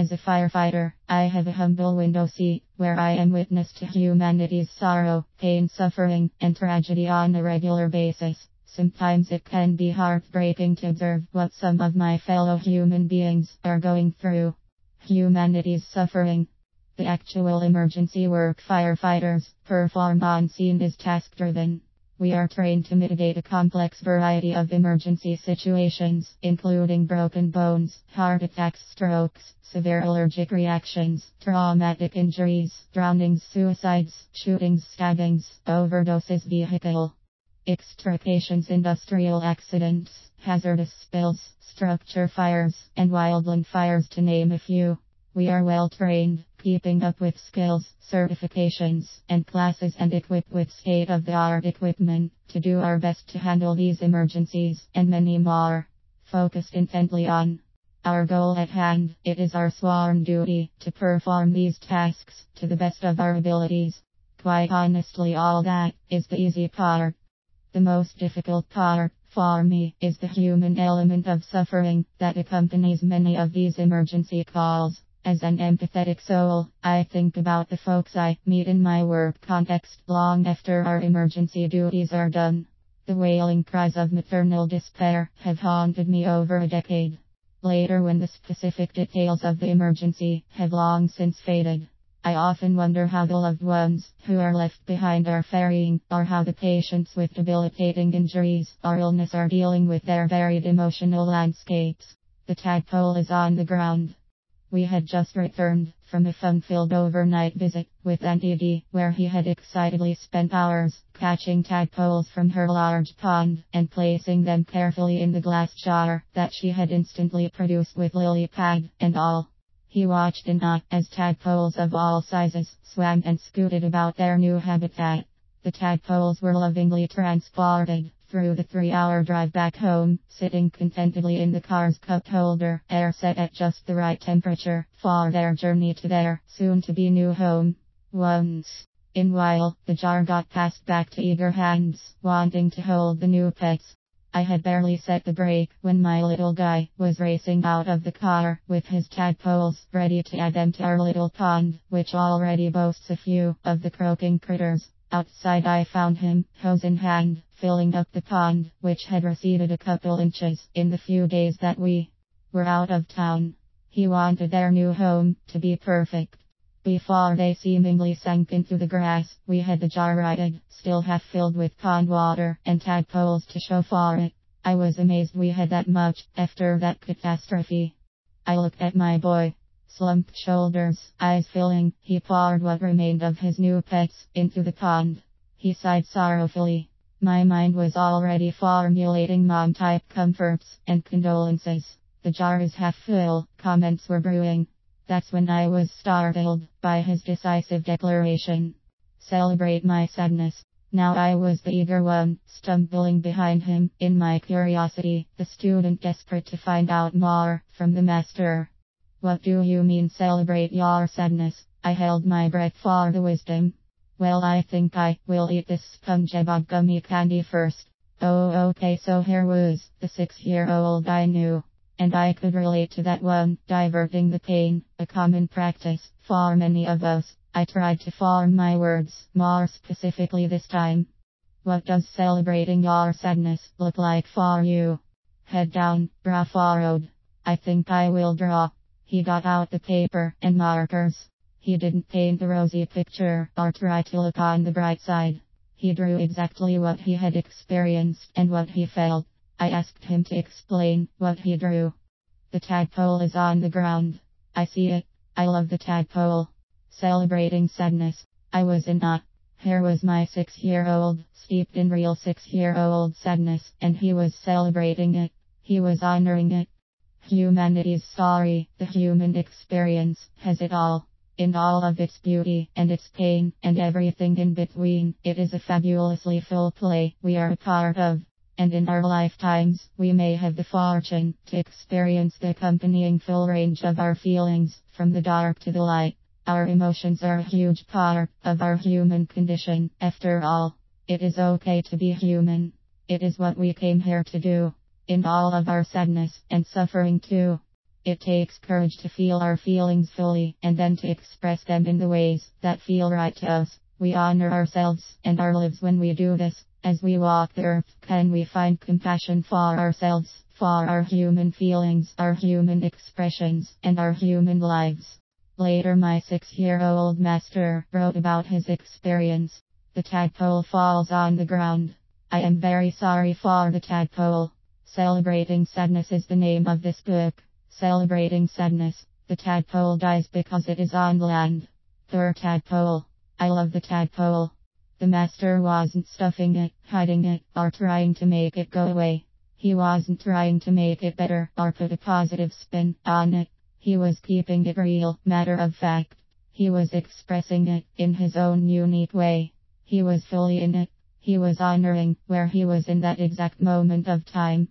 As a firefighter, I have a humble window seat, where I am witness to humanity's sorrow, pain, suffering, and tragedy on a regular basis. Sometimes it can be heartbreaking to observe what some of my fellow human beings are going through. Humanity's suffering. The actual emergency work firefighters perform on scene is task-driven. We are trained to mitigate a complex variety of emergency situations, including broken bones, heart attacks, strokes, severe allergic reactions, traumatic injuries, drownings, suicides, shootings, stabbings, overdoses, vehicle extrications, industrial accidents, hazardous spills, structure fires, and wildland fires, to name a few. We are well trained, keeping up with skills, certifications, and classes, and equipped with state-of-the-art equipment to do our best to handle these emergencies and many more. Focused intently on our goal at hand, it is our sworn duty to perform these tasks to the best of our abilities. Quite honestly, all that is the easy part. The most difficult part, for me, is the human element of suffering that accompanies many of these emergency calls. As an empathetic soul, I think about the folks I meet in my work context long after our emergency duties are done. The wailing cries of maternal despair have haunted me over a decade. Later, when the specific details of the emergency have long since faded, I often wonder how the loved ones who are left behind are faring, or how the patients with debilitating injuries or illness are dealing with their varied emotional landscapes. The tadpole is on the ground. We had just returned from a fun-filled overnight visit with Auntie Dee, where he had excitedly spent hours catching tadpoles from her large pond and placing them carefully in the glass jar that she had instantly produced with lily pad and all. He watched in awe as tadpoles of all sizes swam and scooted about their new habitat. The tadpoles were lovingly transported through the 3-hour drive back home, sitting contentedly in the car's cup holder, air set at just the right temperature for their journey to their soon-to-be new home. Once in a while, the jar got passed back to eager hands, wanting to hold the new pets. I had barely set the brake when my little guy was racing out of the car with his tadpoles, ready to add them to our little pond, which already boasts a few of the croaking critters. Outside, I found him, hose in hand, filling up the pond, which had receded a couple inches in the few days that we were out of town. He wanted their new home to be perfect. Before they seemingly sank into the grass, we had the jar righted, still half filled with pond water and tadpoles to show for it. I was amazed we had that much after that catastrophe. I looked at my boy. Slumped shoulders, eyes filling, he poured what remained of his new pets into the pond. He sighed sorrowfully. My mind was already formulating mom-type comforts and condolences. The jar is half full, comments were brewing. That's when I was startled by his decisive declaration. Celebrate my sadness. Now I was the eager one, stumbling behind him, in my curiosity, the student desperate to find out more from the master. What do you mean celebrate your sadness? I held my breath for the wisdom. Well, I think I will eat this SpongeBob gummy candy first. Oh, okay, so here was the 6-year-old I knew. And I could relate to that one, diverting the pain, a common practice for many of us. I tried to form my words, more specifically this time. What does celebrating your sadness look like for you? Head down, brow furrowed. I think I will draw. He got out the paper and markers. He didn't paint a rosy picture or try to look on the bright side. He drew exactly what he had experienced and what he felt. I asked him to explain what he drew. The tadpole is on the ground. I see it. I love the tadpole. Celebrating sadness. I was in awe. Here was my 6-year-old, steeped in real 6-year-old sadness, and he was celebrating it. He was honoring it. Humanity's story, the human experience, has it all. In all of its beauty and its pain and everything in between, it is a fabulously full play we are a part of. And in our lifetimes, we may have the fortune to experience the accompanying full range of our feelings, from the dark to the light. Our emotions are a huge part of our human condition, after all. It is okay to be human. It is what we came here to do. In all of our sadness and suffering too. It takes courage to feel our feelings fully and then to express them in the ways that feel right to us. We honor ourselves and our lives when we do this. As we walk the earth, can we find compassion for ourselves, for our human feelings, our human expressions, and our human lives? Later, my 6-year-old master wrote about his experience. The tadpole falls on the ground. I am very sorry for the tadpole. Celebrating Sadness is the name of this book. Celebrating sadness. The tadpole dies because it is on land. Poor tadpole. I love the tadpole. The master wasn't stuffing it, hiding it, or trying to make it go away. He wasn't trying to make it better or put a positive spin on it. He was keeping it real, matter of fact. He was expressing it in his own unique way. He was fully in it. He was honoring where he was in that exact moment of time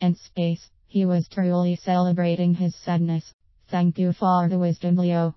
and space. He was truly celebrating his sadness. Thank you for the wisdom, Leo.